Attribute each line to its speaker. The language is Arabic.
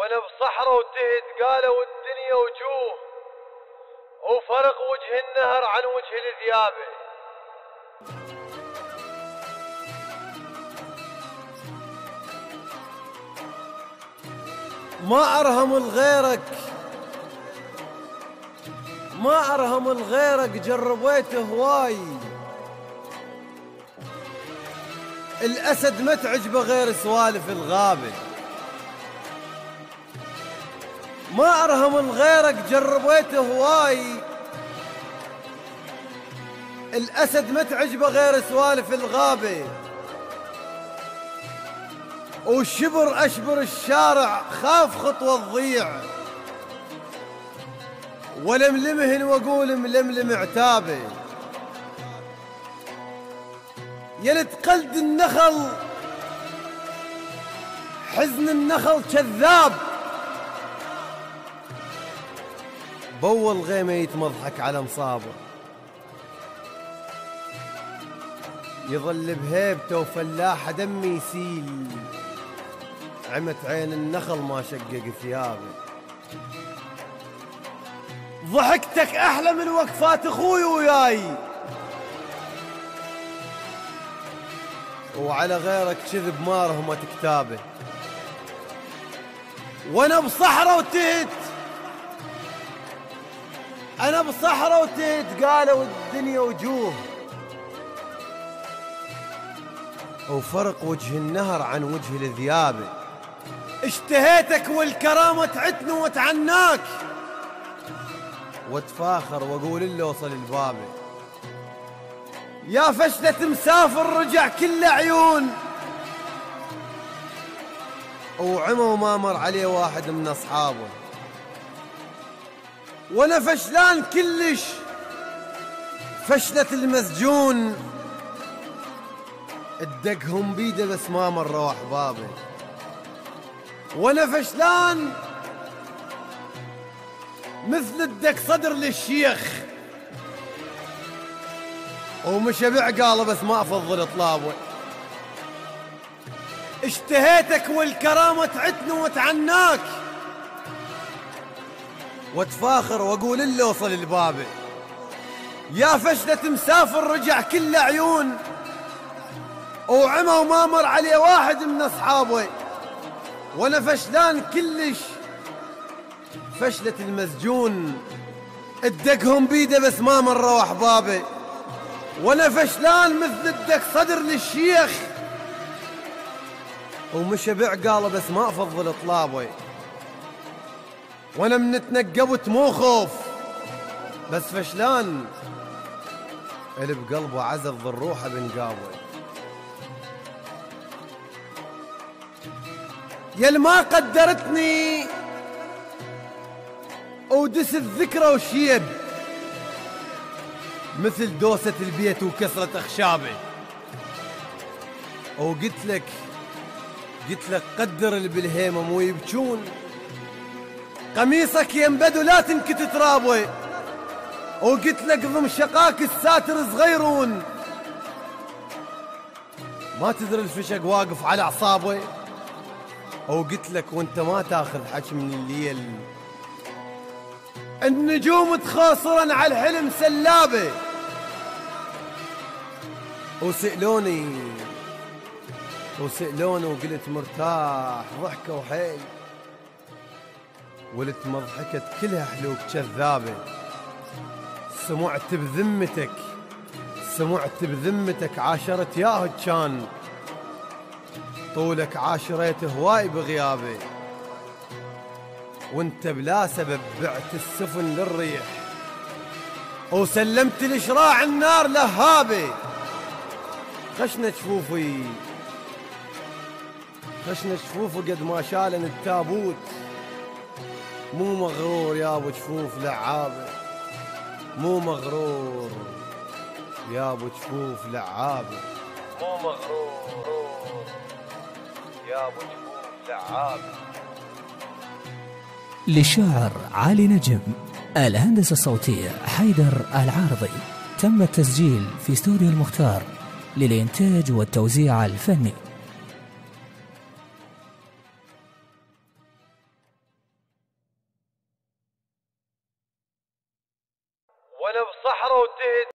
Speaker 1: وانا بصحراء وتهت قالوا الدنيا وجوه، وفرق وجه النهر عن وجه الذيابه.
Speaker 2: ما أرهم الغيرك جربيته هواي. الأسد ما تعجبه غير سوالف الغابة. ما أرهم الغيرك جربيته هواي. الأسد ما تعجبه غير سوالف الغابة. وشبر أشبر الشارع خاف خطوة تضيع، ولملمهن وأقول ململم عتابه. يلت قلد النخل حزن النخل كذاب، بول غيمة يتمضحك على مصابه. يظل بهيبته وفلاحه دمي يسيل، عمت عين النخل ما شقق ثيابه. ضحكتك أحلى من وقفات أخوي وياي، وعلى غيرك كذب ما رهمت كتابه. وانا بصحراء وتهت، انا بصحراء وتهت قالوا الدنيا وجوه، وفرق وجه النهر عن وجه الذيابه. اشتهيتك والكرامة تعتني وتعناك، واتفاخر واقول له وصل البابه. يا فشلة مسافر رجع كل عيون، وعمى وما مر عليه واحد من اصحابه. وانا فشلان كلش فشلة المسجون، ادقهم بيده بس ما مروا احبابه. وانا فشلان مثل الدق صدر للشيخ، ومش ابيع قاله بس ما افضل طلابه. اشتهيتك والكرامة تعتني وتعناك، واتفاخر واقول له وصل البابه. يا فشلة مسافر رجع كل عيون، وعمى وما مر عليه واحد من اصحابه. وانا فشلان كلش فشلة المسجون، ادقهم بيده بس ما مروا احبابه. وانا فشلان مثل الدق صدر للشيخ، ومش ابيع قاله بس ما افضل طلابه. وانا من تنقبت مو خوف بس فشلان، اللي بقلبه عزل ظل روحه بنقابه. يل ما قدرتني ودس الذكرى وشيب، مثل دوسة البيت وكسرة أخشابه. وقلت لك قدر اللي بالهيمة مو يبكون، قميصك ينبدو لا تنكت ترابه. وقلت لك ضم شقاك الساتر صغيرون، ما تدري الفشق واقف على أعصابه. وقلت لك وانت ما تاخذ حكي من الليل، النجوم تخاصرا على الحلم سلابه. وسألوني وقلت مرتاح ضحكة وحيل، ولت مضحكت كلها حلوك كذابة. سمعت بذمتك عاشرت ياهو كان، طولك عاشريته هواي بغيابه. وانت بلا سبب بعت السفن للريح، وسلمت لشراع النار لهابه. خشنا جفوفي قد ما شالن التابوت، مو مغرور يا ابو جفوف لعابه، مو مغرور يا ابو جفوف لعابه،
Speaker 1: مو مغرور يا ابو جفوف لعابه.
Speaker 3: للشاعر علي نجم، الهندسة الصوتية حيدر العارضي. تم التسجيل في استوديو المختار للإنتاج والتوزيع الفني.
Speaker 1: وانا بصحراء وتهت